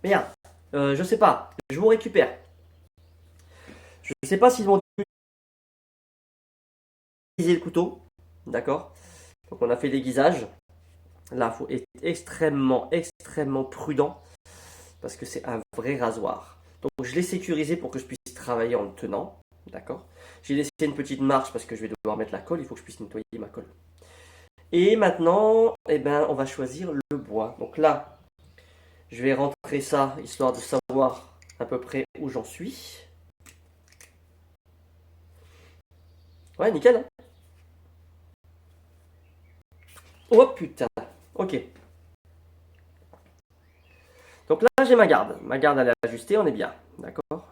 Merde, je sais pas, je vous récupère. Je sais pas s'ils vont utiliser le couteau, d'accord? Donc on a fait l'aiguisage. Là, il faut être extrêmement prudent parce que c'est un vrai rasoir. Donc je l'ai sécurisé pour que je puisse travailler en le tenant, d'accord? J'ai laissé une petite marche parce que je vais devoir mettre la colle, il faut que je puisse nettoyer ma colle. Et maintenant, eh ben, on va choisir le bois. Donc là, je vais rentrer ça histoire de savoir à peu près où j'en suis. Ouais, nickel, hein. Oh putain, ok. Donc là, j'ai ma garde. Ma garde, elle est ajustée, on est bien. D'accord?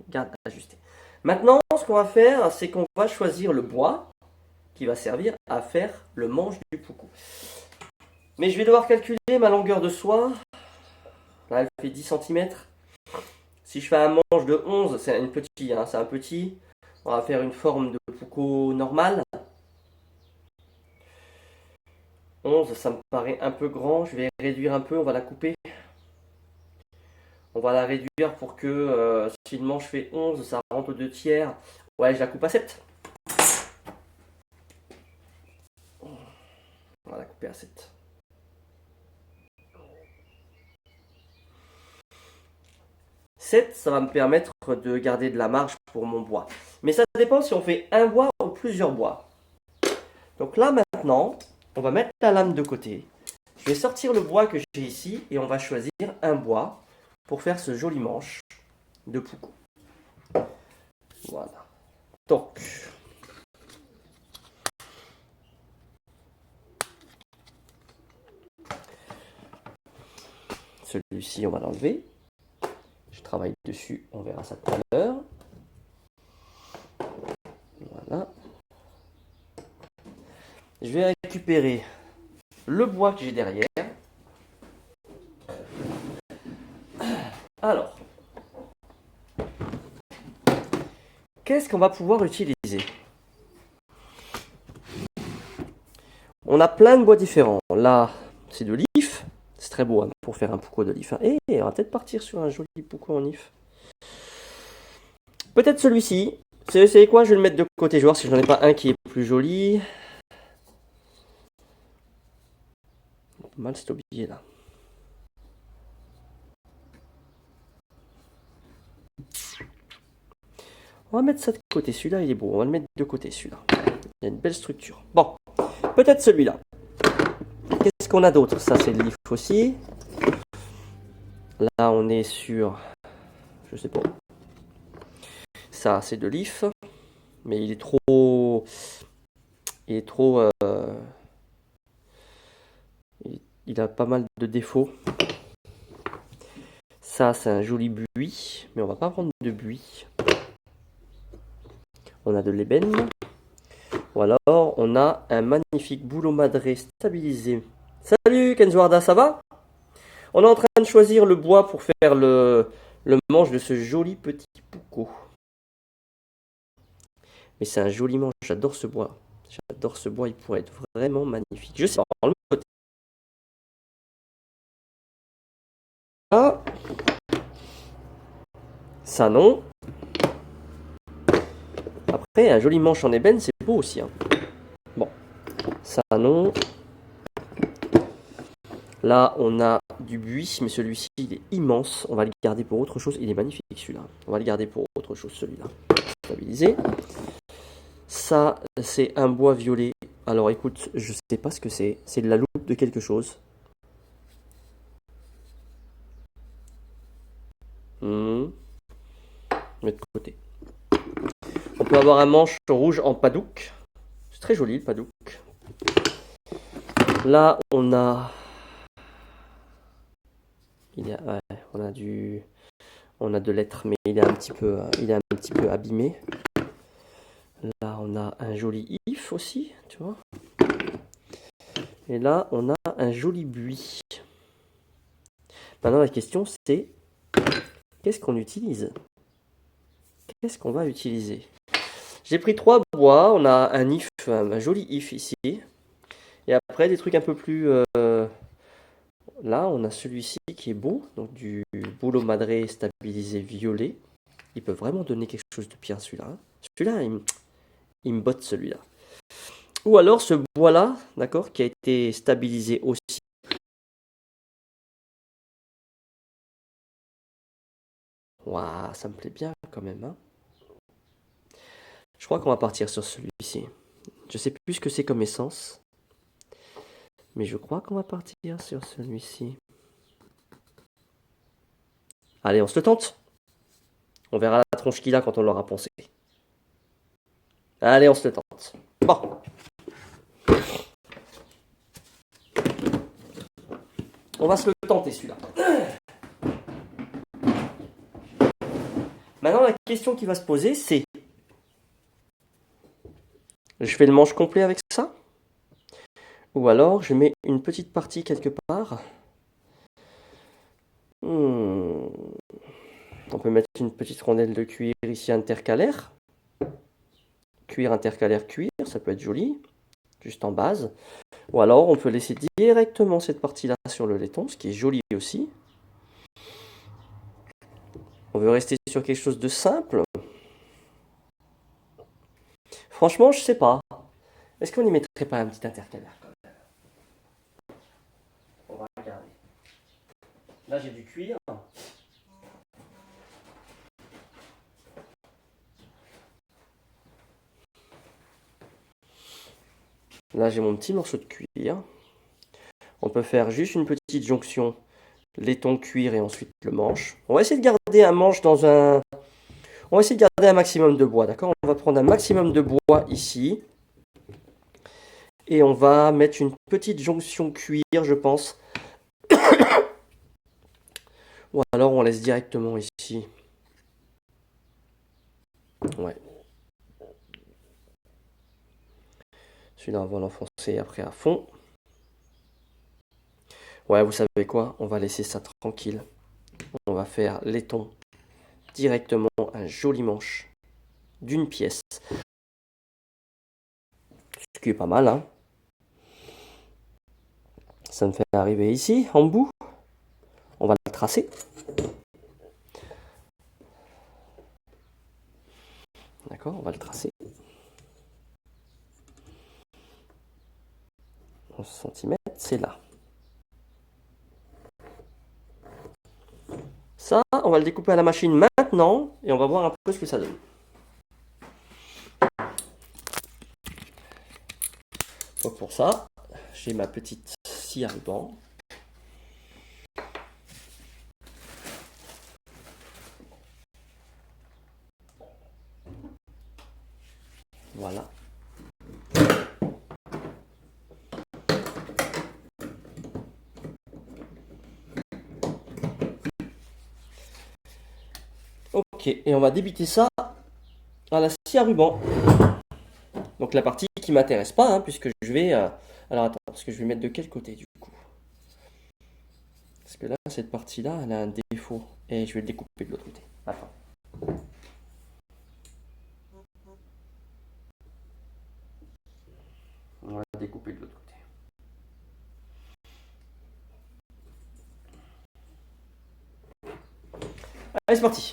Garde ajustée. Maintenant, ce qu'on va faire, c'est qu'on va choisir le bois qui va servir à faire le manche du poucou. Mais je vais devoir calculer ma longueur de soie. Là, elle fait 10 cm. Si je fais un manche de 11, c'est une petite, hein, c'est un petit. On va faire une forme de poucou normale. 11, ça me paraît un peu grand. Je vais réduire un peu, on va la couper. On va la réduire pour que si le manche fait 11, ça rentre aux 2 tiers. Ouais, je la coupe à 7. On va la couper à 7. Ça va me permettre de garder de la marge pour mon bois. Mais ça dépend si on fait un bois ou plusieurs bois. Donc là maintenant, on va mettre la lame de côté. Je vais sortir le bois que j'ai ici et on va choisir un bois pour faire ce joli manche de poucou. Voilà. Donc, celui-ci, on va l'enlever. Je travaille dessus, on verra ça tout à l'heure. Voilà. Je vais récupérer le bois que j'ai derrière. Alors, qu'est-ce qu'on va pouvoir utiliser? On a plein de bois différents. Là, c'est de l'if. C'est très beau hein, pour faire un poucou de l'if. Et on va peut-être partir sur un joli poucou en if. Peut-être celui-ci. C'est quoi? Je vais le mettre de côté. Je vais voir si je n'en ai pas un qui est plus joli. Mal cet objet là. On va mettre ça de côté. Celui-là, il est beau. On va le mettre de côté, celui-là. Il y a une belle structure. Bon, peut-être celui-là. Qu'est-ce qu'on a d'autre? Ça, c'est de l'if aussi. Là, on est sur... Je sais pas. Ça, c'est de l'if. Mais il est trop... Il est trop... Il a pas mal de défauts. Ça, c'est un joli buis. Mais on va pas prendre de buis. On a de l'ébène. Ou alors, on a un magnifique boulot madré stabilisé. Salut Kenzoarda, ça va? On est en train de choisir le bois pour faire le manche de ce joli petit poucou. Mais c'est un joli manche, j'adore ce bois. J'adore ce bois, il pourrait être vraiment magnifique. Je sais pas, on le côté. Ah, ça non. Après, un joli manche en ébène, c'est beau aussi. Hein. Bon, ça non. Là, on a du buis, mais celui-ci, il est immense. On va le garder pour autre chose. Il est magnifique, celui-là. On va le garder pour autre chose, celui-là. Stabilisé. Ça, c'est un bois violet. Alors, écoute, je sais pas ce que c'est. C'est de la loupe de quelque chose. Mettre de côté. On peut avoir un manche rouge en padouk. C'est très joli, le padouk. Là, on a... ouais, on a de l'être, mais il est un petit peu abîmé. Là, on a un joli if aussi, tu vois. Et là, on a un joli buis. Maintenant, la question, c'est qu'est-ce qu'on utilise? Qu'est-ce qu'on va utiliser? J'ai pris 3 bois. On a un if, un joli if ici. Et après, des trucs un peu plus... là, on a celui-ci qui est beau, donc du Bulo Madre stabilisé violet. Il peut vraiment donner quelque chose de bien, celui-là. Hein. Celui-là, il me botte, celui-là. Ou alors ce bois-là, d'accord, qui a été stabilisé aussi. Waouh, ça me plaît bien quand même. Hein. Je crois qu'on va partir sur celui-ci. Je sais plus ce que c'est comme essence. Mais je crois qu'on va partir sur celui-ci. Allez, on se le tente. On verra la tronche qu'il a quand on l'aura poncé. Allez, on se le tente. Bon. On va se le tenter celui-là. Maintenant, la question qui va se poser, c'est... Je fais le manche complet avec ça? Ou alors, je mets une petite partie quelque part. On peut mettre une petite rondelle de cuir ici intercalaire. Cuir intercalaire cuir, ça peut être joli. Juste en base. Ou alors, on peut laisser directement cette partie-là sur le laiton, ce qui est joli aussi. On veut rester sur quelque chose de simple. Franchement, je sais pas. Est-ce qu'on n'y mettrait pas un petit intercalaire quand même? On va regarder. Là, j'ai du cuir. Là, j'ai mon petit morceau de cuir. On peut faire juste une petite jonction laiton cuir et ensuite le manche. On va essayer de garder un manche dans un... On va essayer de garder un maximum de bois, d'accord? On va prendre un maximum de bois ici. Et on va mettre une petite jonction cuir, je pense. Ou alors on laisse directement ici. Ouais. Celui-là, on va l'enfoncer après à fond. Ouais, vous savez quoi? On va laisser ça tranquille. On va faire laiton directement un joli manche d'une pièce. Ce qui est pas mal, hein. Ça me fait arriver ici, en bout. On va le tracer. D'accord, on va le tracer. 11 cm, c'est là. Ça, on va le découper à la machine maintenant et on va voir un peu ce que ça donne. Donc pour ça, j'ai ma petite scie à ruban. Voilà. Ok, et on va débiter ça à la scie à ruban. Donc la partie qui m'intéresse pas, hein, puisque je vais... alors attends, parce que je vais mettre de quel côté du coup? Parce que là, cette partie-là, elle a un défaut. Et je vais le découper de l'autre côté. Attends. On va le découper de l'autre côté. Allez, c'est parti.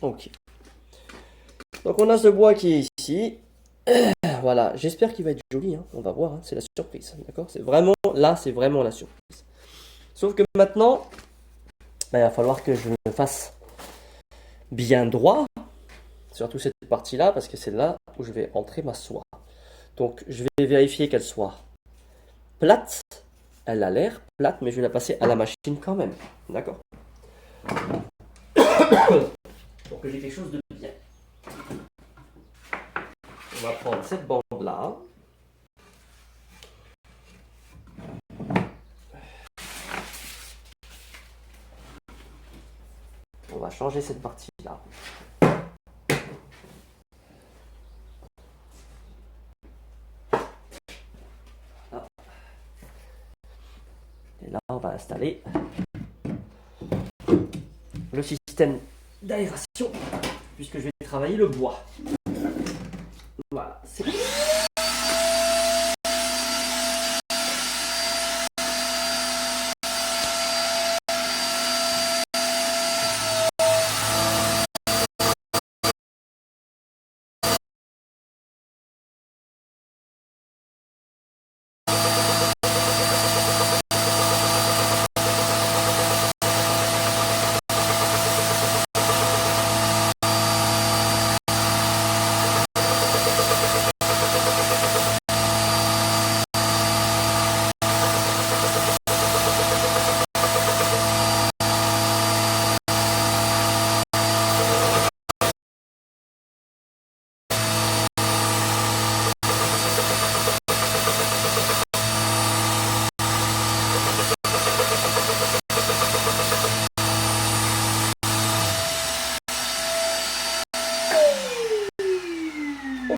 Ok. Donc on a ce bois qui est ici. Voilà, j'espère qu'il va être joli, hein. On va voir, hein. C'est la surprise, d'accord? C'est vraiment, là, c'est vraiment la surprise. Sauf que maintenant, il va falloir que je me fasse bien droit, surtout cette partie-là, parce que c'est là où je vais entrer ma soie. Donc je vais vérifier qu'elle soit plate. Elle a l'air plate, mais je vais la passer à la machine quand même, d'accord? Pour que j'ai quelque chose de bien. On va prendre cette bande-là. va changer cette partie-là. Et là, on va installer le système d'aération, puisque je vais travailler le bois. Voilà, c'est bon.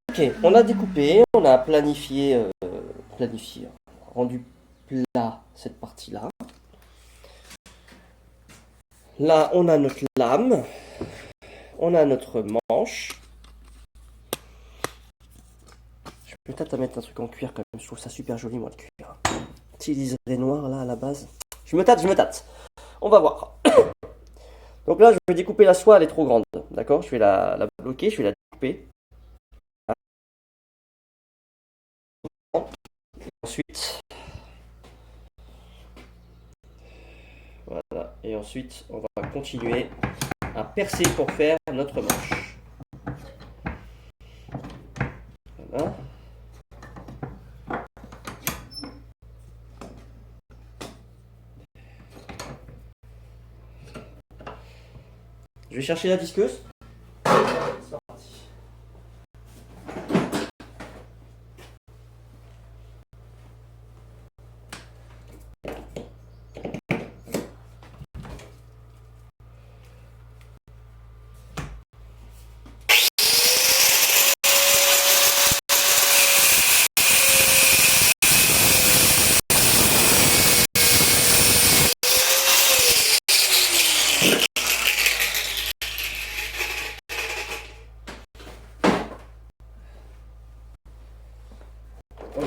Ok, on a découpé, on a planifié, rendu plat cette partie-là. Là, on a notre lame, on a notre manche. Je vais peut-être mettre un truc en cuir quand même, je trouve ça super joli moi le cuir. Petit liseré noir là à la base. Je me tâte. On va voir. Donc là, je vais découper la soie, elle est trop grande. D'accord? Je vais la bloquer, je vais la découper. Ensuite, voilà. Et ensuite, on va continuer à percer pour faire notre manche. Voilà. Je vais chercher la disqueuse. C'est parti.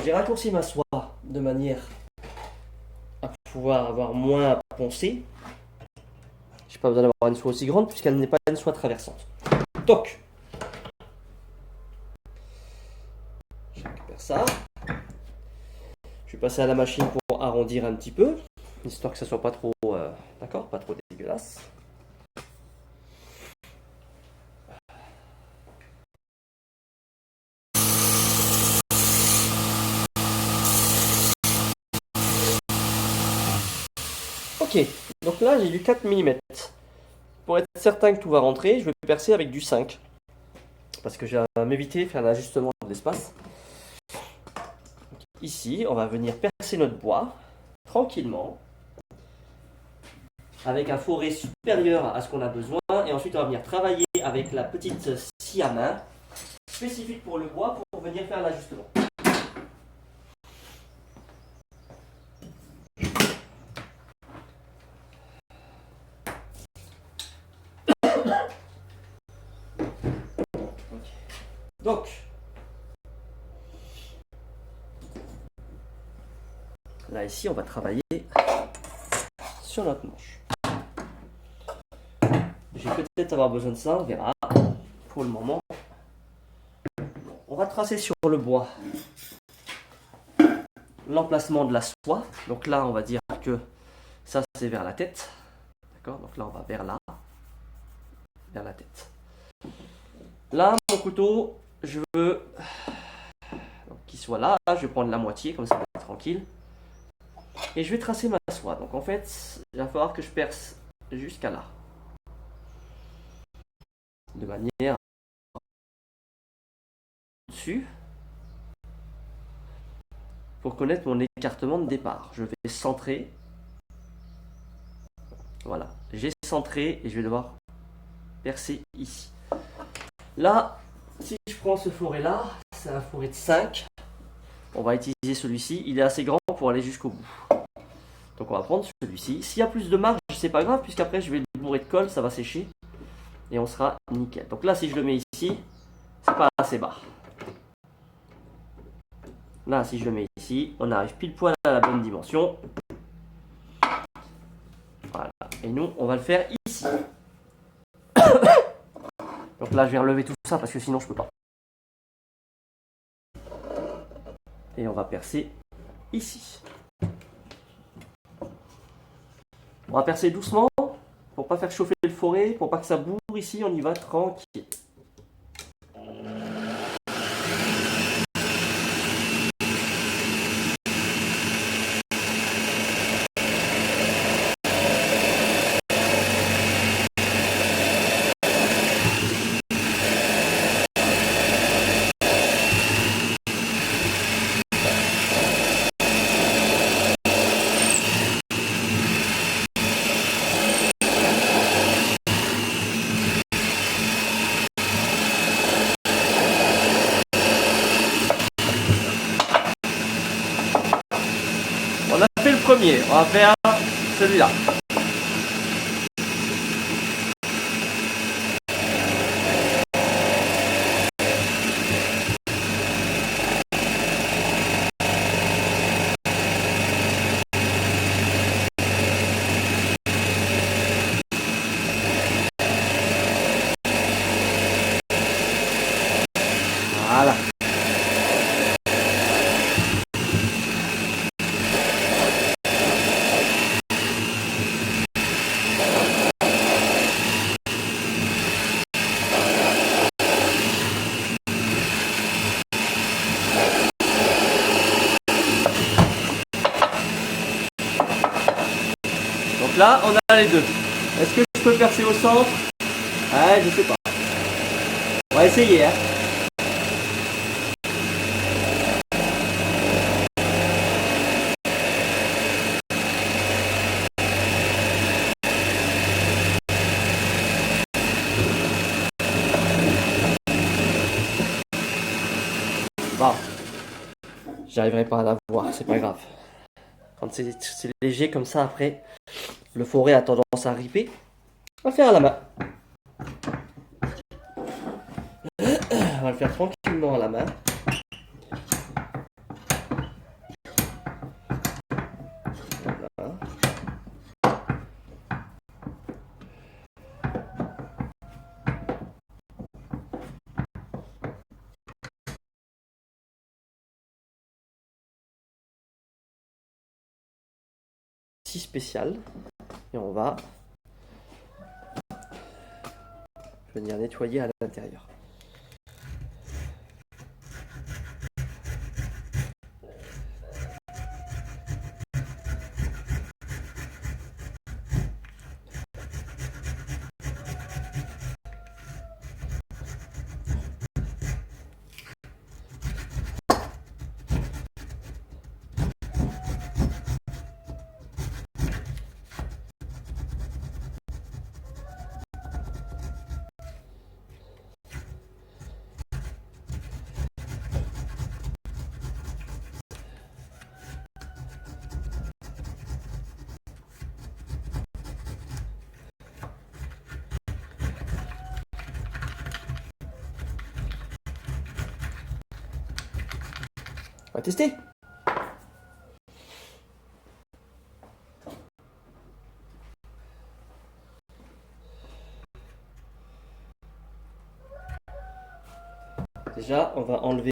J'ai raccourci ma soie de manière à pouvoir avoir moins à poncer. Je n'ai pas besoin d'avoir une soie aussi grande puisqu'elle n'est pas une soie traversante. Donc, je récupère ça. Je vais passer à la machine pour arrondir un petit peu, histoire que ça soit pas trop, d'accord, pas trop dégueulasse. Ok, donc là j'ai du 4 mm. Pour être certain que tout va rentrer, je vais percer avec du 5. Parce que j'ai à m'éviter de faire un ajustement de l'espace. Ici, on va venir percer notre bois, tranquillement, avec un forêt supérieur à ce qu'on a besoin. Et ensuite, on va venir travailler avec la petite scie à main, spécifique pour le bois, pour venir faire l'ajustement. Donc, là ici, on va travailler sur notre manche. Je vais peut-être avoir besoin de ça, on verra. Pour le moment, on va tracer sur le bois l'emplacement de la soie. Donc là, on va dire que ça, c'est vers la tête. D'accord? Donc là, on va vers là, vers la tête. Là, mon couteau, je veux qu'il soit là. Je vais prendre la moitié, comme ça, on va être tranquille. Et je vais tracer ma soie. Donc en fait, il va falloir que je perce jusqu'à là. De manière dessus. Pour connaître mon écartement de départ. Je vais centrer. Voilà. J'ai centré et je vais devoir percer ici. Là, si je prends ce forêt là, c'est un forêt de 5. On va utiliser celui-ci, il est assez grand pour aller jusqu'au bout. Donc on va prendre celui-ci. S'il y a plus de marge, c'est pas grave, puisqu'après je vais le bourrer de colle, ça va sécher. Et on sera nickel. Donc là, si je le mets ici, c'est pas assez bas. Là, si je le mets ici, on arrive pile poil à la bonne dimension. Voilà. Et nous, on va le faire ici. Donc là, je vais relever tout ça parce que sinon, je peux pas. Et on va percer ici. On va percer doucement pour pas faire chauffer le forêt, pour pas que ça bourre ici. On y va tranquille. On a fait le premier, on va faire celui-là. Voilà. Donc là, on a les deux. Est-ce que je peux percer au centre? Ouais, je sais pas. On va essayer, hein. Bon. J'arriverai pas à la voir, c'est pas grave. Quand c'est léger comme ça, après, le forêt a tendance à riper. On va le faire à la main. On va le faire tranquillement à la main. Voilà. Si spécial. Et on va venir nettoyer à l'intérieur. On va tester. Déjà, on va enlever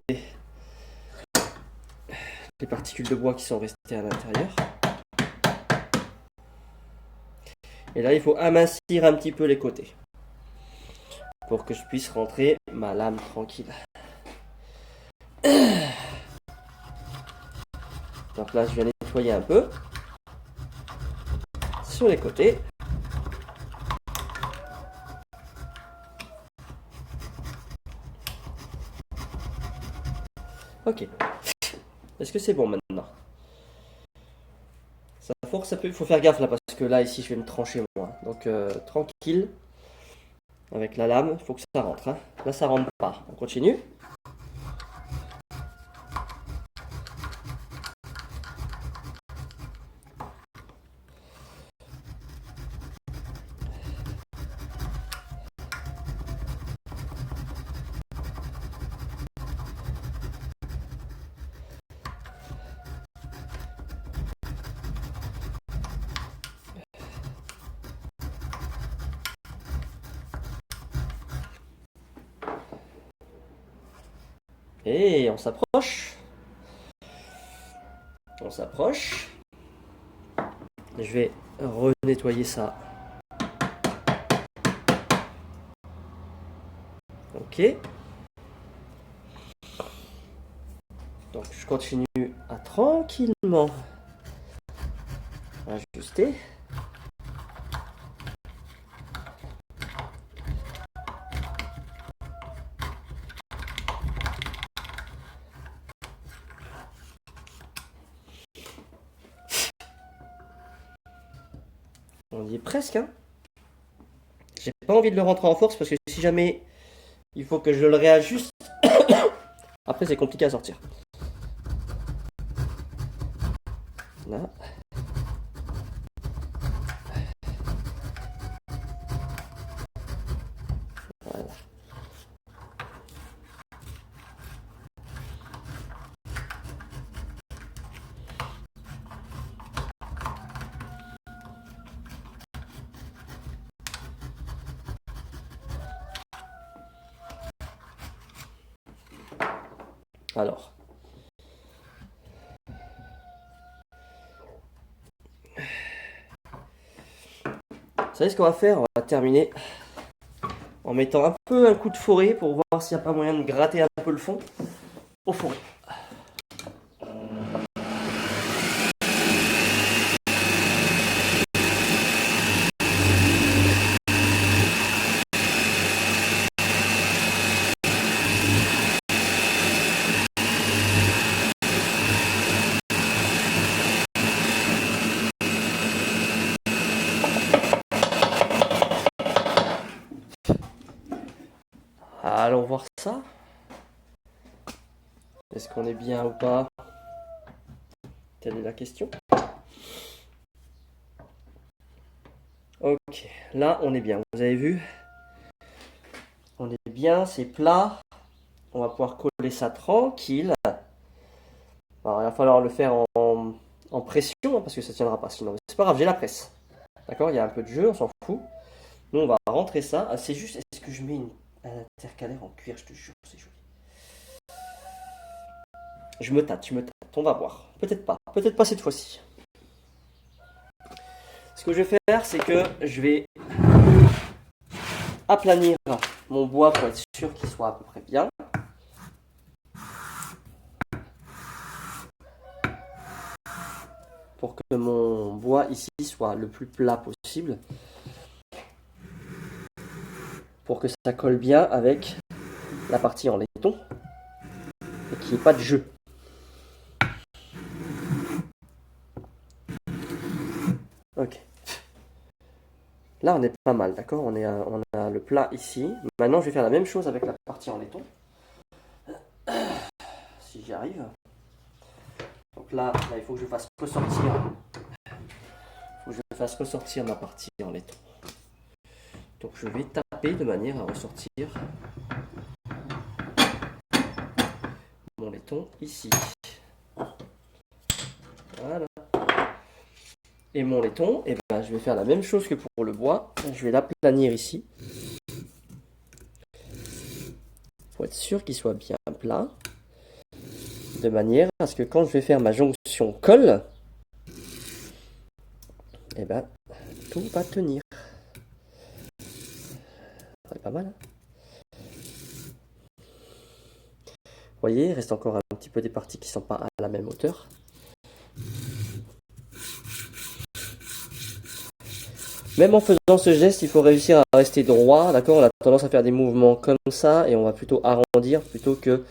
les particules de bois qui sont restées à l'intérieur. Et là, il faut amincir un petit peu les côtés pour que je puisse rentrer ma lame tranquille. Donc là, je viens nettoyer un peu sur les côtés. Ok. Est-ce que c'est bon maintenant? Ça force un peu, il faut faire gaffe là parce que là, ici, je vais me trancher moi. Donc tranquille. avec la lame, il faut que ça rentre. Hein. Là, ça rentre pas. On continue. Et on s'approche. On s'approche. Je vais renettoyer ça. Ok. Donc je continue à tranquillement ajuster. On y est presque, hein. J'ai pas envie de le rentrer en force parce que si jamais il faut que je le réajuste, après c'est compliqué à sortir. Là. Voilà. Alors. Vous savez ce qu'on va faire? On va terminer en mettant un peu un coup de forêt pour voir s'il n'y a pas moyen de gratter un peu le fond au forêt. Allons voir ça. Est-ce qu'on est bien ou pas? Telle est la question. Ok, là on est bien. Vous avez vu? On est bien, c'est plat. On va pouvoir coller ça tranquille. Alors il va falloir le faire en pression hein, parce que ça tiendra pas sinon. C'est pas grave, j'ai la presse. D'accord, il y a un peu de jeu, on s'en fout. Nous on va rentrer ça. Ah, c'est juste, est-ce que je mets un intercalaire en cuir? Je te jure, c'est joli. Je me tâte, on va voir. Peut-être pas cette fois-ci. Ce que je vais faire, c'est que je vais aplanir mon bois pour être sûr qu'il soit à peu près bien. Pour que mon bois ici soit le plus plat possible. Pour que ça colle bien avec la partie en laiton. Et qu'il n'y ait pas de jeu. Ok. Là, on est pas mal, d'accord? On a le plat ici. Maintenant, je vais faire la même chose avec la partie en laiton. Si j'y arrive. Donc là, il faut que je fasse ressortir. Ma partie en laiton. Donc je vais taper de manière à ressortir mon laiton ici. Voilà. Et mon laiton, eh ben, je vais faire la même chose que pour le bois. Je vais l'aplanir ici. Pour être sûr qu'il soit bien plat. De manière à ce que quand je vais faire ma jonction colle, eh ben, tout va tenir. C'est pas mal. Hein? Vous voyez, il reste encore un petit peu des parties qui ne sont pas à la même hauteur. Même en faisant ce geste, il faut réussir à rester droit, d'accord? On a tendance à faire des mouvements comme ça et on va plutôt arrondir plutôt que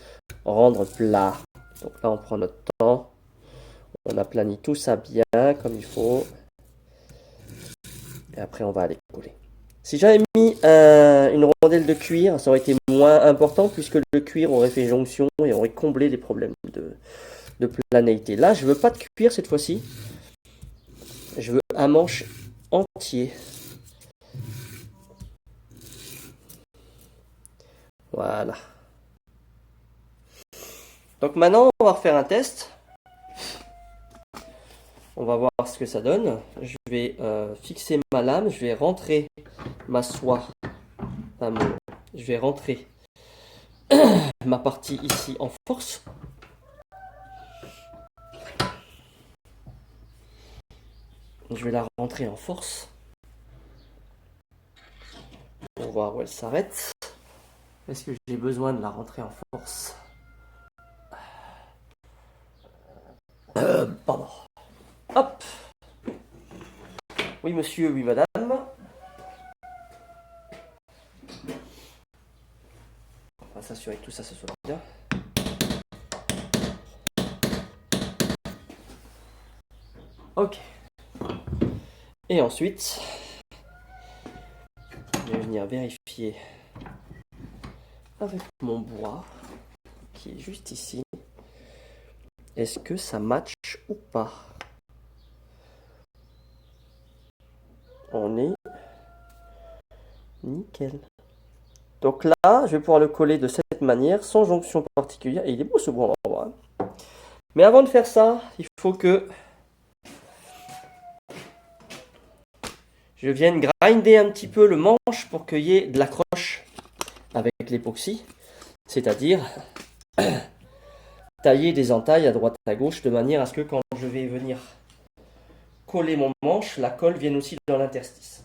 rendre plat. Donc là, on prend notre temps, on aplanit tout ça bien comme il faut et après on va aller coller. Si j'avais mis une rondelle de cuir, ça aurait été moins important puisque le cuir aurait fait jonction et aurait comblé les problèmes de planéité. Là, je veux pas de cuir cette fois-ci. Je veux un manche entier. Voilà. Donc maintenant, on va refaire un test. On va voir ce que ça donne. Je vais fixer ma lame. Je vais rentrer ma soie. Je vais rentrer ma partie ici en force. Je vais la rentrer en force. Pour voir où elle s'arrête. Est-ce que j'ai besoin de la rentrer en force? Pardon. Hop. Oui monsieur, oui madame. On va s'assurer que tout ça se soit bien. Ok. Et ensuite, je vais venir vérifier avec mon bois qui est juste ici. Est-ce que ça match ou pas? On est nickel. Donc là, je vais pouvoir le coller de cette manière, sans jonction particulière. Et il est beau ce bois en vrai. Mais avant de faire ça, il faut que je vienne grinder un petit peu le manche pour qu'il y ait de l'accroche avec l'époxy. C'est-à-dire tailler des entailles à droite à gauche de manière à ce que quand je vais venir coller mon manche, la colle vienne aussi dans l'interstice.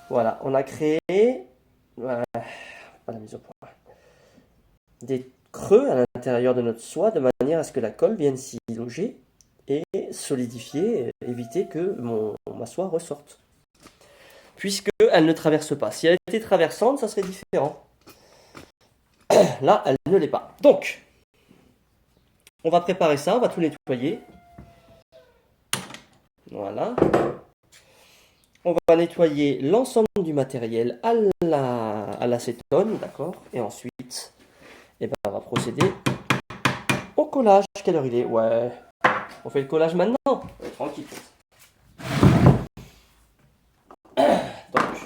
Voilà, on a créé pas la mise au point, des creux à l'intérieur de notre soie de manière à ce que la colle vienne s'y loger et solidifier, éviter que ma soie ressorte. Puisqu'elle ne traverse pas. Si elle était traversante, ça serait différent. Là, elle ne l'est pas. Donc, on va préparer ça, on va tout nettoyer. Voilà. On va nettoyer l'ensemble du matériel à l'acétone, d'accord? Et ensuite, eh ben, on va procéder au collage. Quelle heure il est? Ouais. On fait le collage maintenant. Ouais, tranquille. Donc,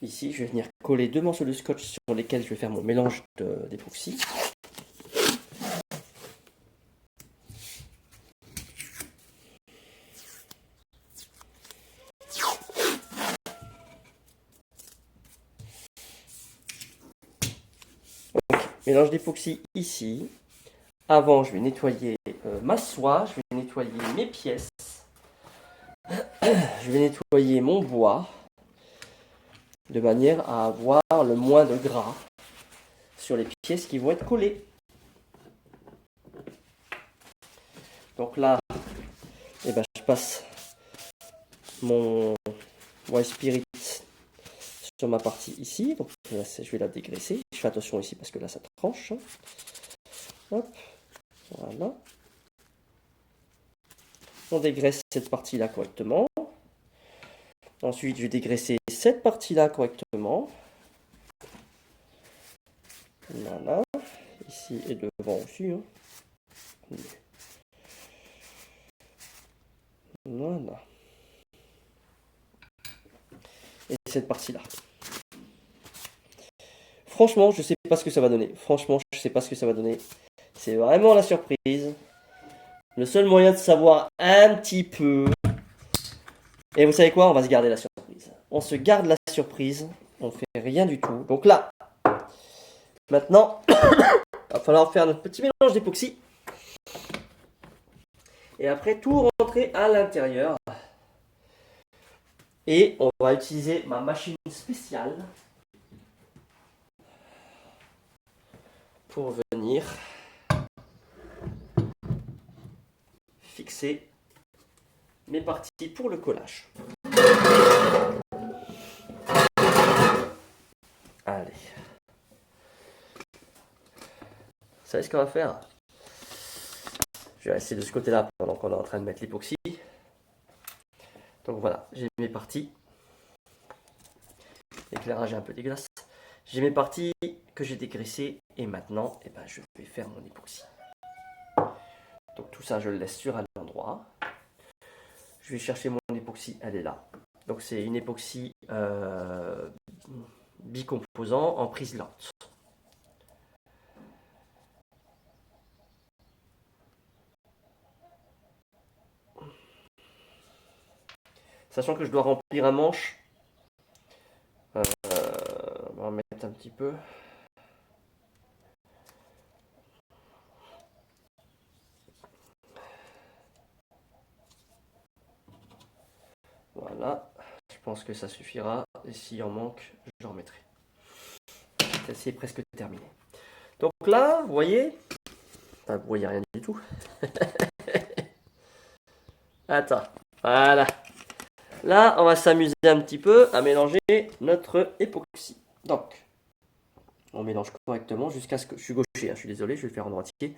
ici, je vais venir coller 2 morceaux de scotch sur lesquels je vais faire mon mélange d'époxy. Mélange d'époxy ici. Avant, je vais nettoyer ma soie, je vais nettoyer mes pièces, je vais nettoyer mon bois, de manière à avoir le moins de gras sur les pièces qui vont être collées. Donc là, eh ben, je passe mon White Spirit sur ma partie ici. Donc là, je vais la dégraisser. Je fais attention ici parce que là, ça tranche. Hop, voilà. On dégraisse cette partie-là correctement. Ensuite, je vais dégraisser cette partie-là correctement. Voilà. Ici et devant aussi. Hein. Voilà. Et cette partie-là. Franchement, je sais pas ce que ça va donner. Franchement, je sais pas ce que ça va donner. C'est vraiment la surprise. Le seul moyen de savoir un petit peu. Et vous savez quoi? On va se garder la surprise. On se garde la surprise. On fait rien du tout. Donc là, Maintenant, il va falloir faire notre petit mélange d'époxy. Et après, tout rentrer à l'intérieur. Et on va utiliser ma machine spéciale pour venir fixer mes parties pour le collage. Allez. Vous savez ce qu'on va faire? Je vais rester de ce côté-là pendant qu'on est en train de mettre l'époxy. Donc voilà, j'ai mes parties. L'éclairage est un peu dégueulasse. J'ai mes parties que j'ai dégraissées et maintenant, je vais faire mon époxy. Donc tout ça, je le laisse sur un endroit. Je vais chercher mon époxy, elle est là. Donc c'est une époxy bicomposant en prise lente. Sachant que je dois remplir un manche. On va en mettre un petit peu. Voilà, je pense que ça suffira. Et s'il en manque, j'en remettrai. Celle-ci est presque terminée. Donc là, vous voyez, enfin, vous voyez rien du tout. Attends, voilà. Là, on va s'amuser un petit peu à mélanger notre époxy. Donc, on mélange correctement jusqu'à ce que... Je suis gaucher, hein, je suis désolé, je vais le faire en droitier.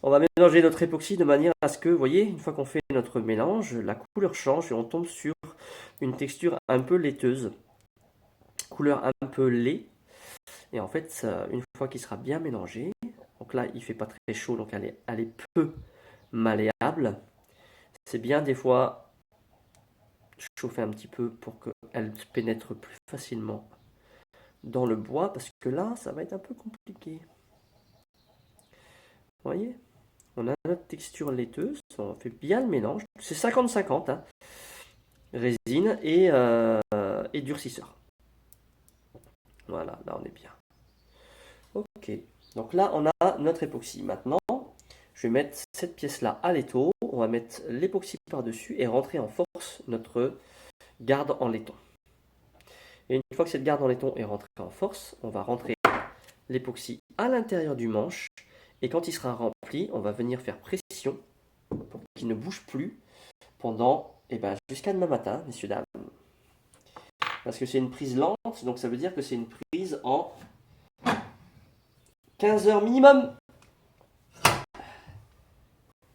On va mélanger notre époxy de manière à ce que, vous voyez, une fois qu'on fait notre mélange, la couleur change et on tombe sur une texture un peu laiteuse. Couleur un peu lait. Et en fait, une fois qu'il sera bien mélangé, donc là, il ne fait pas très chaud, donc elle est peu malléable. C'est bien des fois chauffer un petit peu pour qu'elle pénètre plus facilement dans le bois, parce que là, ça va être un peu compliqué. Vous voyez? On a notre texture laiteuse, on fait bien le mélange. C'est 50-50, hein, résine et durcisseur. Voilà, là on est bien. Ok, donc là on a notre époxy. Maintenant, je vais mettre cette pièce-là à l'étau. On va mettre l'époxy par-dessus et rentrer en force notre garde en laiton. Et une fois que cette garde en laiton est rentrée en force, on va rentrer l'époxy à l'intérieur du manche. Et quand il sera rempli, on va venir faire pression pour qu'il ne bouge plus pendant jusqu'à demain matin, messieurs, dames. Parce que c'est une prise lente, donc ça veut dire que c'est une prise en 15 heures minimum.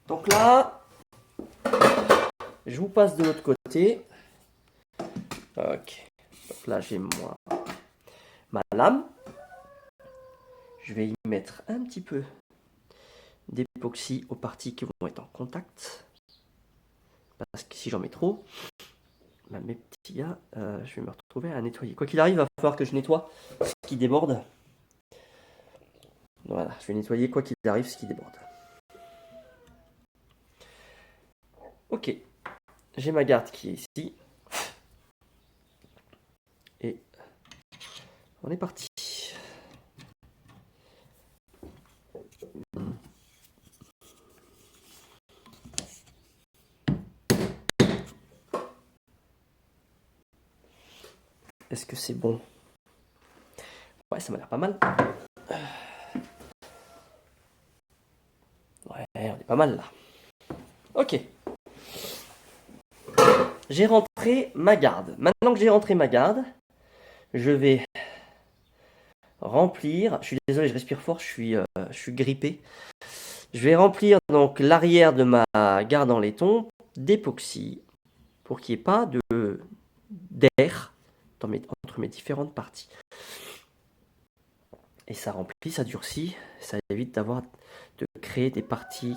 Donc là, je vous passe de l'autre côté. Ok. Donc là, j'ai ma lame. Je vais y mettre un petit peu d'époxy aux parties qui vont être en contact. Parce que si j'en mets trop, mes petits gars, je vais me retrouver à nettoyer. Quoi qu'il arrive, il va falloir que je nettoie ce qui déborde. Voilà, je vais nettoyer quoi qu'il arrive ce qui déborde. Ok, j'ai ma garde qui est ici. Et on est parti. Est-ce que c'est bon? Ouais, ça m'a l'air pas mal. Ouais, on est pas mal là. Ok. J'ai rentré ma garde. Maintenant que j'ai rentré ma garde, je vais remplir. Je suis désolé, je respire fort, je suis grippé. Je vais remplir donc l'arrière de ma garde en laiton d'époxy pour qu'il n'y ait pas d'air entre mes différentes parties. Et ça remplit, ça durcit, ça évite de créer des parties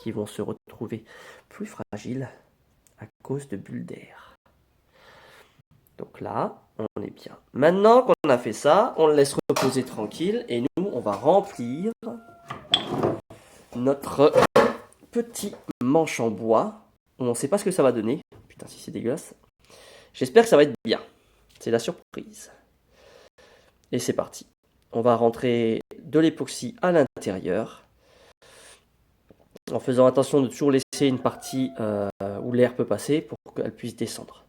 qui vont se retrouver plus fragiles à cause de bulles d'air. Donc là, on est bien. Maintenant qu'on a fait ça, on le laisse reposer tranquille et nous, on va remplir notre petit manche en bois. On ne sait pas ce que ça va donner. Putain, si c'est dégueulasse. J'espère que ça va être bien. C'est la surprise. Et c'est parti. on va rentrer de l'époxy à l'intérieur, en faisant attention de toujours laisser une partie où l'air peut passer pour qu'elle puisse descendre.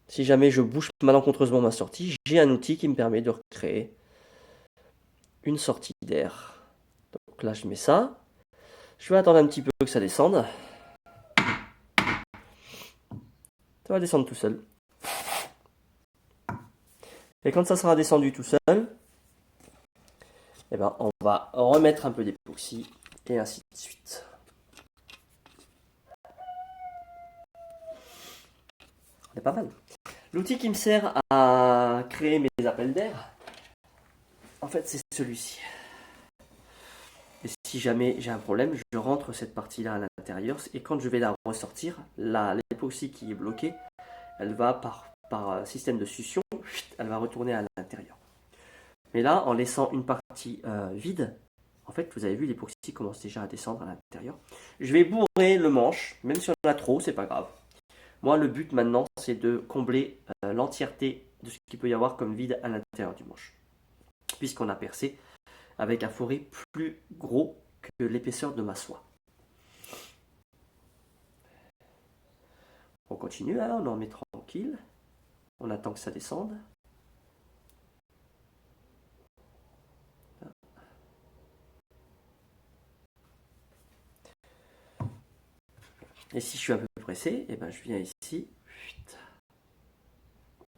Si jamais je bouge malencontreusement ma sortie, j'ai un outil qui me permet de recréer une sortie d'air. Donc là, je mets ça. Je vais attendre un petit peu que ça descende. Ça va descendre tout seul. Et quand ça sera descendu tout seul, eh ben, on va remettre un peu d'époxy et ainsi de suite. C'est pas mal. L'outil qui me sert à créer mes appels d'air, en fait, c'est celui-ci. Et si jamais j'ai un problème, je rentre cette partie-là à l'intérieur et quand je vais la ressortir, l'époxy qui est bloquée, elle va par système de succion, elle va retourner à l'intérieur. Mais là, en laissant une partie vide, en fait, vous avez vu, l'époxy commence déjà à descendre à l'intérieur. Je vais bourrer le manche, même si on en a trop, c'est pas grave. Moi, le but maintenant, c'est de combler l'entièreté de ce qu'il peut y avoir comme vide à l'intérieur du manche. Puisqu'on a percé avec un fourré plus gros que l'épaisseur de ma soie. On continue, hein, on en met tranquille. On attend que ça descende. Et si je suis un peu pressé, eh ben je viens ici.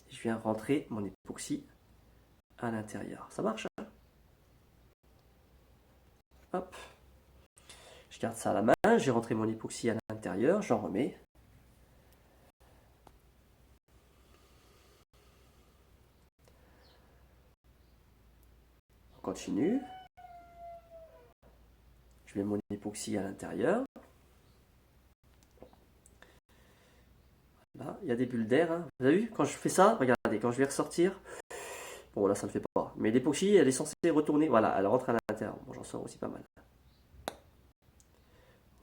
Je viens rentrer mon époxy à l'intérieur. Ça marche, hein? Hop. Je garde ça à la main. J'ai rentré mon époxy à l'intérieur. J'en remets. On continue. Je mets mon époxy à l'intérieur. Là, il y a des bulles d'air. Hein. Vous avez vu, quand je fais ça, regardez, quand je vais ressortir, bon là ça ne le fait pas. Mais l'époxy, elle est censée retourner. Voilà, elle rentre à l'intérieur. Bon, j'en sors aussi pas mal.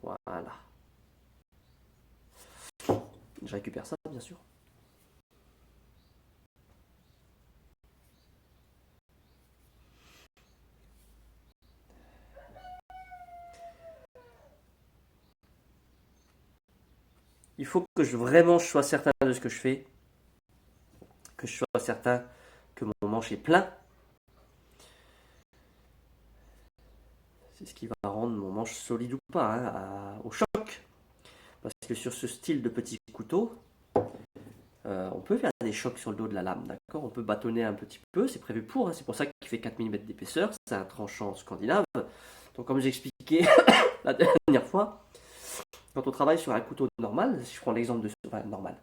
Voilà. Je récupère ça, bien sûr. Il faut que vraiment je sois certain de ce que je fais. Que je sois certain que mon manche est plein. C'est ce qui va rendre mon manche solide ou pas, hein, au choc. Parce que sur ce style de petit couteau, on peut faire des chocs sur le dos de la lame, d'accord? On peut bâtonner un petit peu, c'est prévu pour, hein, c'est pour ça qu'il fait 4 mm d'épaisseur, c'est un tranchant scandinave. Donc comme j'expliquais la dernière fois, quand on travaille sur un couteau normal, si je prends l'exemple de normal,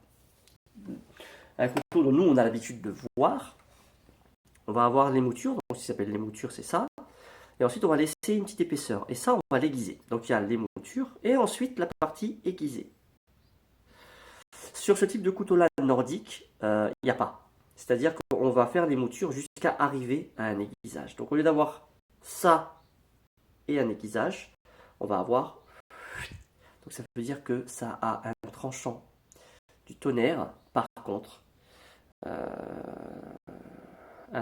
un couteau dont nous on a l'habitude de voir, on va avoir l'émouture, donc ce qui s'appelle l'émouture c'est ça, et ensuite on va laisser une petite épaisseur, et ça on va l'aiguiser. Donc il y a l'émouture, et ensuite la partie aiguisée. Sur ce type de couteau-là nordique, il n'y a pas. C'est-à-dire qu'on va faire l'émouture jusqu'à arriver à un aiguisage. Donc au lieu d'avoir ça et un aiguisage, on va avoir... Donc ça veut dire que ça a un tranchant du tonnerre. Par contre, un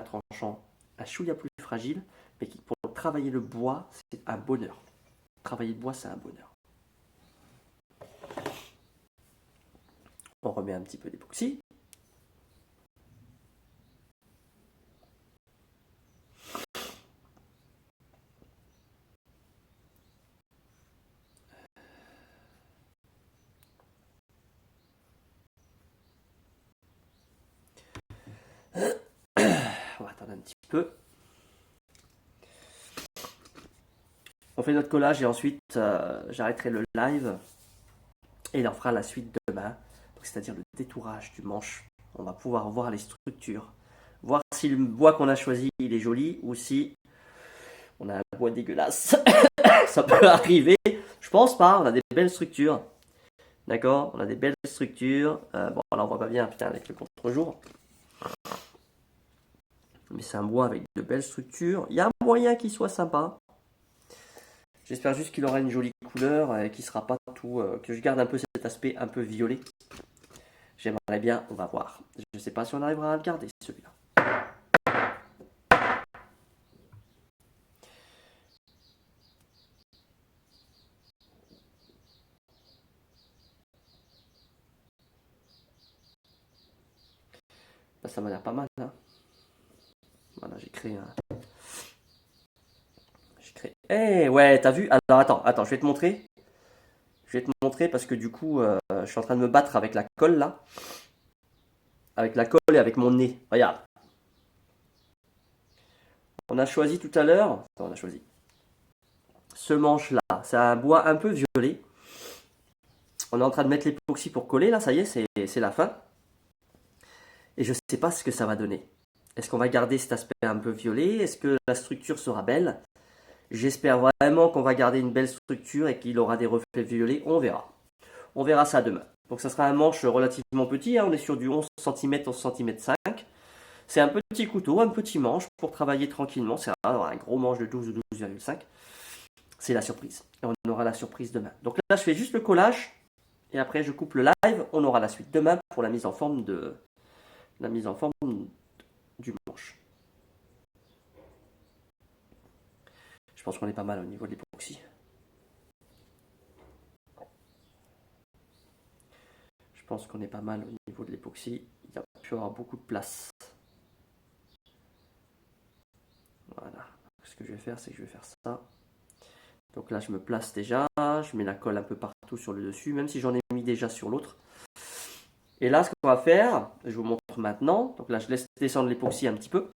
tranchant un chouïa plus fragile, mais qui pour travailler le bois, c'est un bonheur. Travailler le bois, c'est un bonheur. On remet un petit peu d'époxy. On va attendre un petit peu. On fait notre collage et ensuite j'arrêterai le live et il en fera la suite demain. C'est-à-dire le détourage du manche. On va pouvoir voir les structures. Voir si le bois qu'on a choisi il est joli ou si on a un bois dégueulasse. Ça peut arriver. Je pense pas, on a des belles structures. D'accord? On a des belles structures. Bon là on voit pas bien putain avec le contre-jour. Mais c'est un bois avec de belles structures. Il y a un moyen qu'il soit sympa. J'espère juste qu'il aura une jolie couleur et qu'il sera pas tout... que je garde un peu cet aspect un peu violet. J'aimerais bien, on va voir. Je ne sais pas si on arrivera à le garder celui-là. Là, ça m'a l'air pas mal. Hein. Voilà, j'ai créé un. Eh ouais, t'as vu? Alors attends, je vais te montrer. Je vais te montrer parce que du coup, je suis en train de me battre avec la colle là. Avec la colle et avec mon nez. Regarde. On a choisi tout à l'heure. On a choisi. Ce manche là. C'est un bois un peu violet. On est en train de mettre l'époxy pour coller là. Ça y est, c'est la fin. Et je ne sais pas ce que ça va donner. Est-ce qu'on va garder cet aspect un peu violet? Est-ce que la structure sera belle? J'espère vraiment qu'on va garder une belle structure et qu'il aura des reflets violets. On verra. On verra ça demain. Donc ça sera un manche relativement petit. Hein. On est sur du 11 cm, 11 cm 5. C'est un petit couteau, un petit manche pour travailler tranquillement. C'est un gros manche de 12 ou 12,5. C'est la surprise. Et on aura la surprise demain. Donc là, je fais juste le collage. Et après, je coupe le live. On aura la suite demain pour la mise en forme du manche. Je pense qu'on est pas mal au niveau de l'époxy. Je pense qu'on est pas mal au niveau de l'époxy. Il y a pu avoir beaucoup de place. Voilà. Ce que je vais faire, c'est que je vais faire ça. Donc là, je me place déjà. Je mets la colle un peu partout sur le dessus, même si j'en ai mis déjà sur l'autre. Et là, ce qu'on va faire, je vous montre maintenant. Donc là, je laisse descendre l'époxy un petit peu.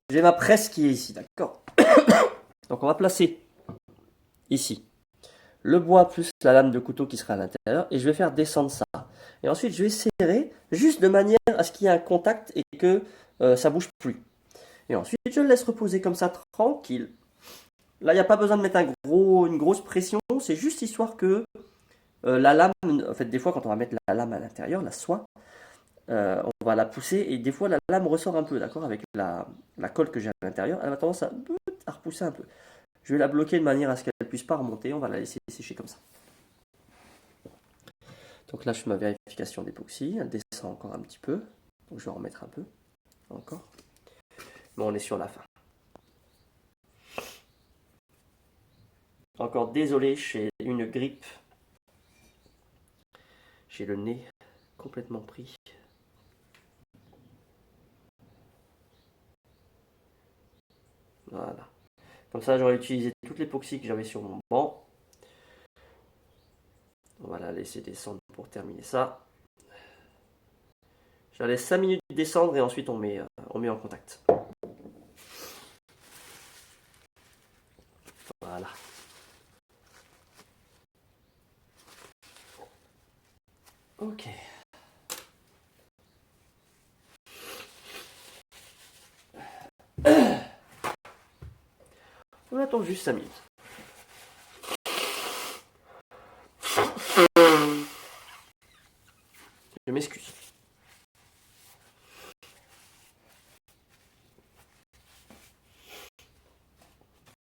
J'ai ma presse qui est ici, d'accord? Donc on va placer ici le bois plus la lame de couteau qui sera à l'intérieur et je vais faire descendre ça. Et ensuite, je vais serrer juste de manière à ce qu'il y ait un contact et que ça bouge plus. Et ensuite, je le laisse reposer comme ça, tranquille. Là, il n'y a pas besoin de mettre une grosse pression, c'est juste histoire que la lame, en fait, des fois, quand on va mettre la lame à l'intérieur, la soie, on va la pousser et des fois, la lame ressort un peu, d'accord, avec la colle que j'ai à l'intérieur, elle a tendance à repousser un peu. Je vais la bloquer de manière à ce qu'elle ne puisse pas remonter, on va la laisser sécher comme ça. Donc là, je fais ma vérification d'époxy, elle descend encore un petit peu, donc je vais en remettre un peu, encore. Bon, on est sur la fin. Encore désolé, j'ai une grippe. J'ai le nez complètement pris. Voilà. Comme ça, j'aurais utilisé toute l'époxy que j'avais sur mon banc. On va la laisser descendre pour terminer ça. Je la laisse 5 minutes descendre et ensuite on met en contact. Voilà. Ok. On attend juste 5 minutes. Je m'excuse.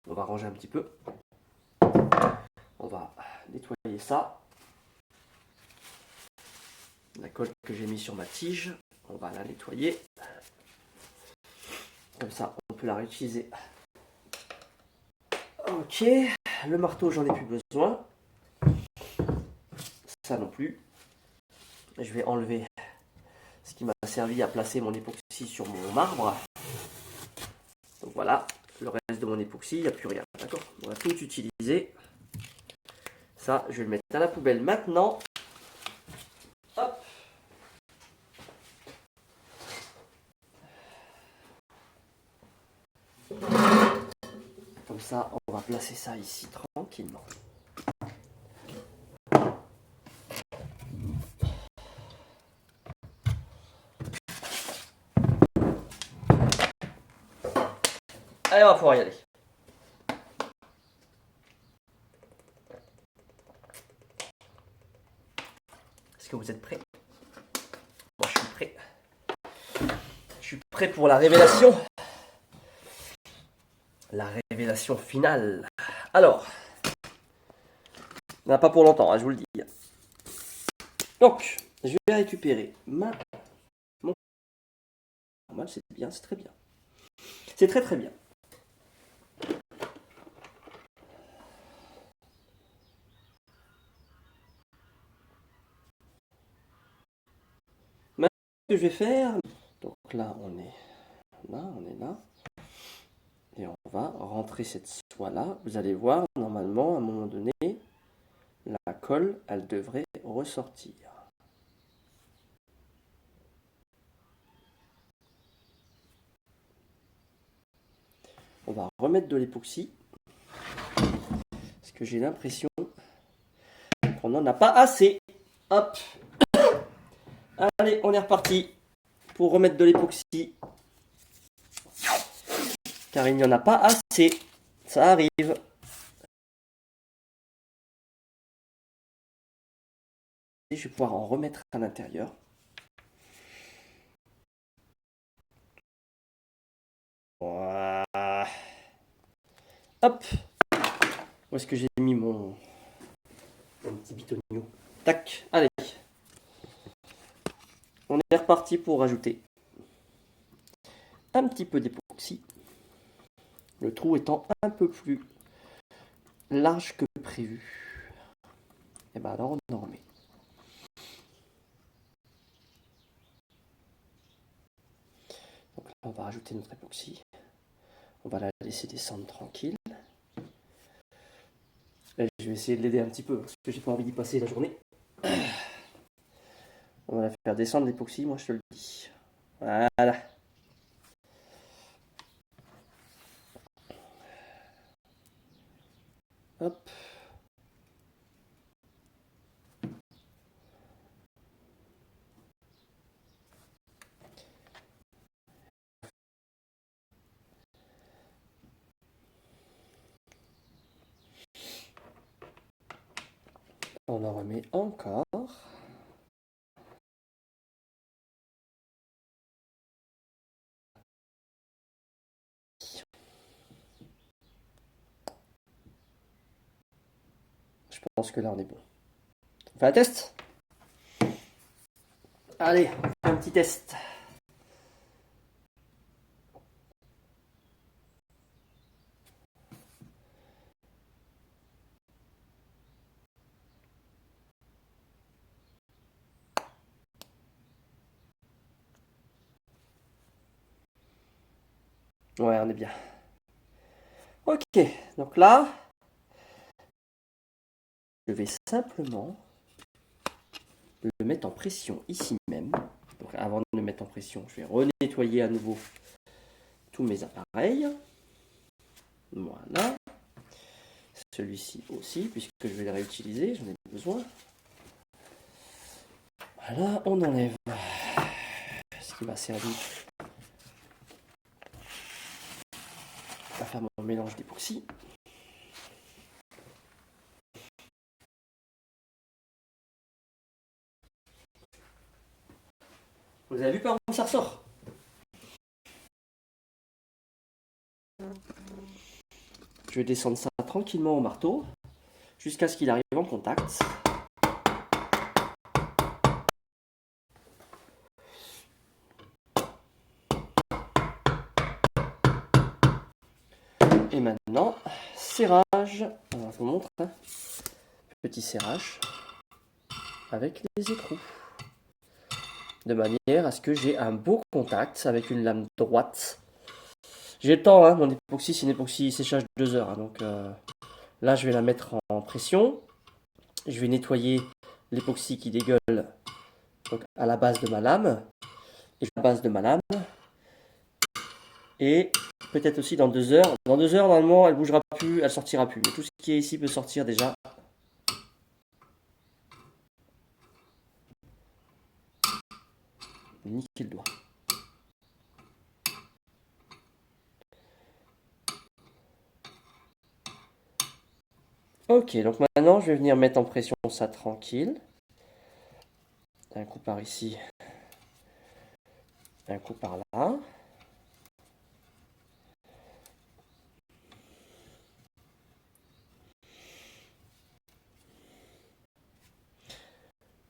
On va ranger un petit peu. On va nettoyer ça. La colle que j'ai mis sur ma tige, on va la nettoyer. Comme ça, on peut la réutiliser. Ok, le marteau, j'en ai plus besoin. Ça non plus. Je vais enlever ce qui m'a servi à placer mon époxy sur mon marbre. Donc voilà, le reste de mon époxy, il n'y a plus rien. D'accord? On va tout utiliser. Ça, je vais le mettre à la poubelle maintenant. Hop. Comme ça, on va placer ça ici tranquillement. Allez, on va pouvoir y aller. Est-ce que vous êtes prêts? Moi, je suis prêt. Je suis prêt pour la révélation. La révélation finale. Alors, on n'a pas pour longtemps, hein, je vous le dis. Donc, je vais récupérer mon... C'est bien, c'est très bien. C'est très très bien. que je vais faire, donc là on est là, et on va rentrer cette soie là. Vous allez voir, normalement, à un moment donné, la colle, elle devrait ressortir. On va remettre de l'époxy, parce que j'ai l'impression qu'on n'en a pas assez. Hop. Allez, on est reparti pour remettre de l'époxy. Car il n'y en a pas assez. Ça arrive. Et je vais pouvoir en remettre à l'intérieur. Voilà. Hop. Où est-ce que j'ai mis mon petit bitonio? Tac. Allez. On est reparti pour rajouter un petit peu d'époxy. Le trou étant un peu plus large que prévu. Et bien alors on en remet. Donc là on va rajouter notre époxy. On va la laisser descendre tranquille. Et je vais essayer de l'aider un petit peu parce que j'ai pas envie d'y passer la journée. On va la faire descendre l'époxy, moi je te le dis. Voilà. Hop. On en remet encore. Je pense que là on est bon. On fait un test? Allez, on fait un petit test. Ouais, on est bien. Ok, donc là, je vais simplement le mettre en pression ici même. Donc avant de le mettre en pression, je vais renettoyer à nouveau tous mes appareils. Voilà. Celui-ci aussi, puisque je vais le réutiliser, j'en ai besoin. Voilà, on enlève ce qui m'a servi à faire mon mélange d'époxy. Vous avez vu par où ça ressort? Je vais descendre ça tranquillement au marteau jusqu'à ce qu'il arrive en contact. Et maintenant, serrage. Alors, je vous montre. Petit serrage avec les écrous. De manière à ce que j'ai un beau contact avec une lame droite. J'ai le temps, hein, mon époxy, c'est une époxy séchage de 2 heures. Hein, donc là, je vais la mettre en pression. Je vais nettoyer l'époxy qui dégueule donc, à la base de ma lame. Et à la base de ma lame. Et peut-être aussi dans 2 heures. Dans 2 heures, normalement, elle bougera plus, elle sortira plus. Mais tout ce qui est ici peut sortir déjà. Niquer le doigt. Ok, donc maintenant je vais venir mettre en pression ça tranquille. Un coup par ici, un coup par là.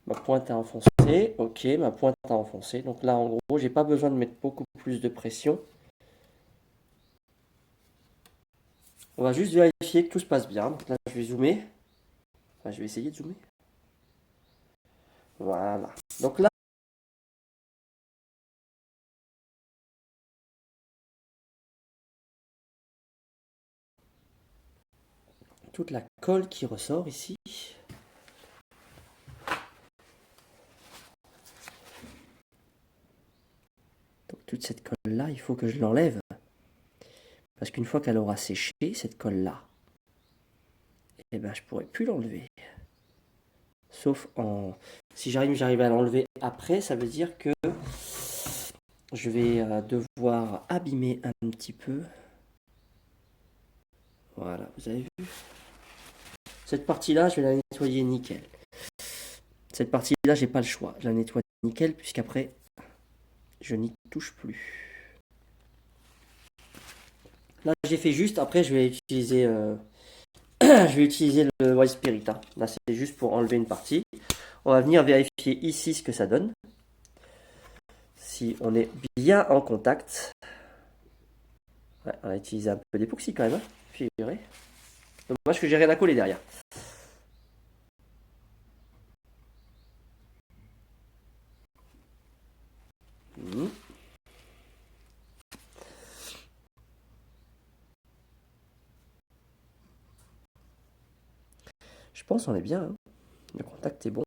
Ma pointe a enfoncé, ok, ma pointe a enfoncé. Donc là en gros, j'ai pas besoin de mettre beaucoup plus de pression. On va juste vérifier que tout se passe bien. Donc là je vais zoomer. Enfin, je vais essayer de zoomer. Voilà. Donc là, toute la colle qui ressort ici. Donc toute cette colle-là, il faut que je l'enlève. Parce qu'une fois qu'elle aura séché, cette colle-là, eh ben, je ne pourrai plus l'enlever. Sauf en... Si j'arrive à l'enlever après, ça veut dire que je vais devoir abîmer un petit peu. Voilà, vous avez vu? Cette partie-là, je vais la nettoyer nickel. Cette partie-là, j'ai pas le choix. Je la nettoie nickel, puisqu'après, je n'y touche plus. Là, j'ai fait juste. Après, je vais utiliser, je vais utiliser le White Spirit. Hein. Là, c'est juste pour enlever une partie. On va venir vérifier ici ce que ça donne. Si on est bien en contact. Ouais, on va utiliser un peu d'époxy quand même. Hein. Figurez. Dommage que j'ai rien à coller derrière. Je pense qu'on est bien. Hein. Le contact est bon.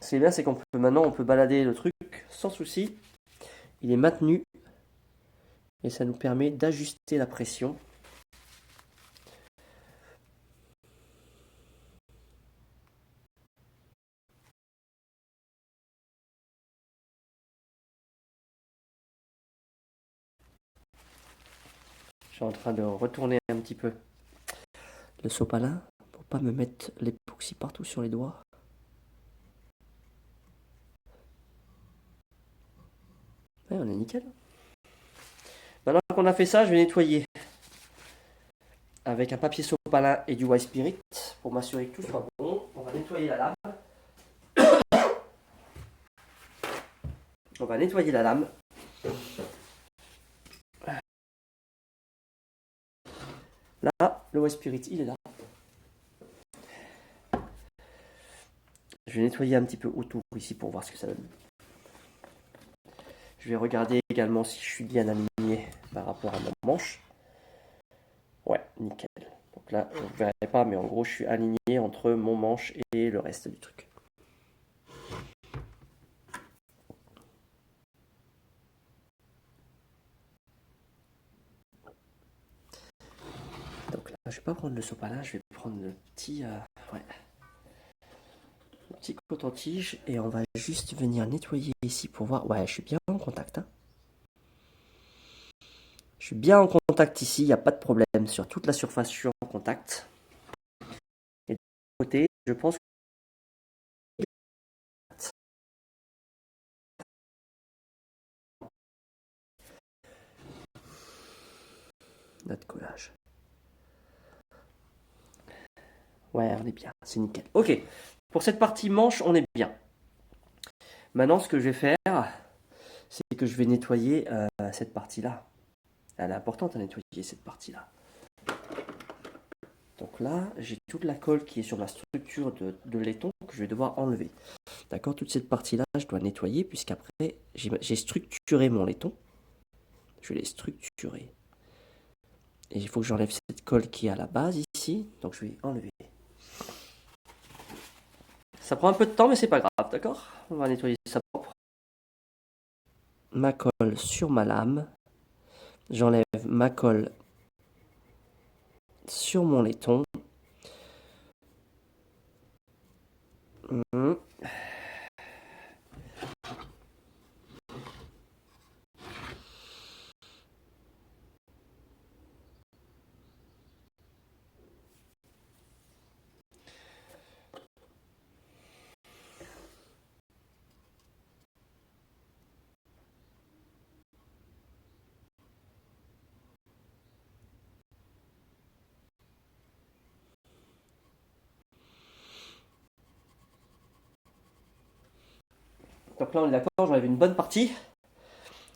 Ce qui est bien, c'est qu'on peut maintenant on peut balader le truc sans souci. Il est maintenu et ça nous permet d'ajuster la pression. Je suis en train de retourner un petit peu le sopalin pour pas me mettre l'époxy partout sur les doigts. Ouais, on est nickel. Maintenant qu'on a fait ça, je vais nettoyer avec un papier sopalin et du White Spirit pour m'assurer que tout soit bon. On va nettoyer la lame. On va nettoyer la lame. Là, le White Spirit, il est là. Je vais nettoyer un petit peu autour ici pour voir ce que ça donne. Je vais regarder également si je suis bien aligné par rapport à mon manche. Ouais, nickel. Donc là, vous ne verrez pas, mais en gros, je suis aligné entre mon manche et le reste du truc. Donc là, je ne vais pas prendre le sopalin, je vais prendre le petit, le petit coton-tige et on va juste venir nettoyer ici pour voir. Ouais, je suis bien en contact. Hein. Je suis bien en contact ici, il n'y a pas de problème. Sur toute la surface, je suis en contact. Et de l'autre côté, je pense que notre collage. Ouais, on est bien, c'est nickel. Ok, pour cette partie manche, on est bien. Maintenant, ce que je vais faire, c'est que je vais nettoyer cette partie-là. Elle est importante à nettoyer cette partie-là. Donc là, j'ai toute la colle qui est sur la structure de laiton que je vais devoir enlever. D'accord, toute cette partie-là, je dois nettoyer puisqu'après, j'ai structuré mon laiton. Je vais les structurer. Et il faut que j'enlève cette colle qui est à la base ici. Donc je vais enlever. Ça prend un peu de temps, mais c'est pas grave, d'accord? On va nettoyer ça propre. Ma colle sur ma lame. J'enlève ma colle sur mon laiton. Donc là, on est d'accord, j'enlève une bonne partie.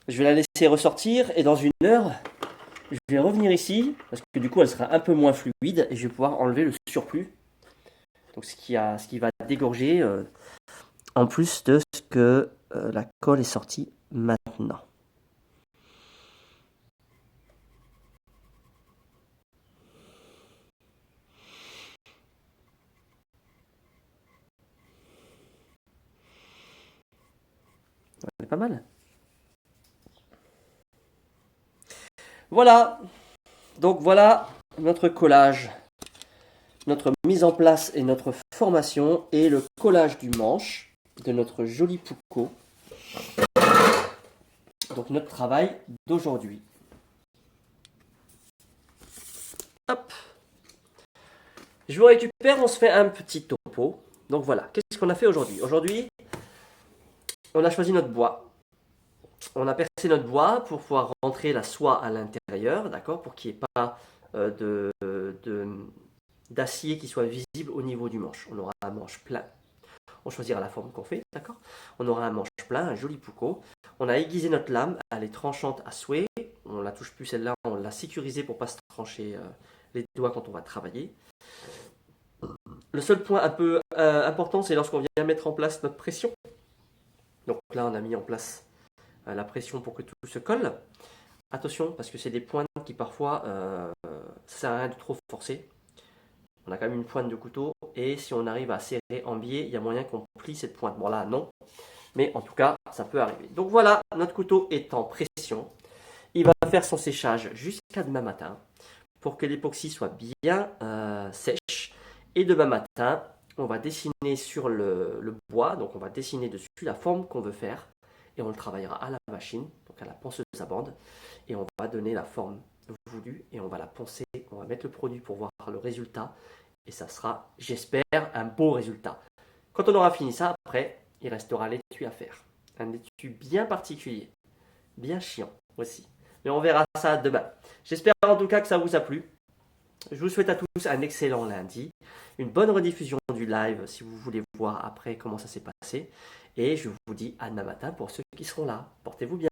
Je vais la laisser ressortir et dans une heure, je vais revenir ici parce que du coup, elle sera un peu moins fluide et je vais pouvoir enlever le surplus. Donc ce qui va dégorger en plus de ce que la colle est sortie maintenant. pas mal. Voilà. Donc voilà notre collage, notre mise en place et notre formation et le collage du manche de notre joli Pucco. Donc notre travail d'aujourd'hui. Hop. Je vous récupère, on se fait un petit topo. Donc voilà, qu'est-ce qu'on a fait aujourd'hui? Aujourd'hui, on a choisi notre bois. On a percé notre bois pour pouvoir rentrer la soie à l'intérieur, d'accord, pour qu'il n'y ait pas d'acier qui soit visible au niveau du manche. On aura un manche plein. On choisira la forme qu'on fait, d'accord. On aura un manche plein, un joli Pucco. On a aiguisé notre lame, elle est tranchante à souhait. On la touche plus celle-là, on l'a sécurisée pour ne pas se trancher les doigts quand on va travailler. Le seul point un peu important, c'est lorsqu'on vient mettre en place notre pression. Donc là, on a mis en place la pression pour que tout se colle. Attention, parce que c'est des pointes qui parfois, ça sert à rien de trop forcer. On a quand même une pointe de couteau, et si on arrive à serrer en biais, il y a moyen qu'on plie cette pointe. Bon là, non, mais en tout cas, ça peut arriver. Donc voilà, notre couteau est en pression. Il va faire son séchage jusqu'à demain matin, pour que l'époxy soit bien sèche. Et demain matin, on va dessiner sur le bois, donc on va dessiner dessus la forme qu'on veut faire, et on le travaillera à la machine, donc à la ponceuse à bande, et on va donner la forme voulue, et on va la poncer, on va mettre le produit pour voir le résultat, et ça sera, j'espère, un beau résultat. Quand on aura fini ça, après, il restera l'étui à faire. Un étui bien particulier, bien chiant aussi. Mais on verra ça demain. J'espère en tout cas que ça vous a plu. Je vous souhaite à tous un excellent lundi, une bonne rediffusion du live si vous voulez voir après comment ça s'est passé. Et je vous dis à demain matin pour ceux qui seront là. Portez-vous bien.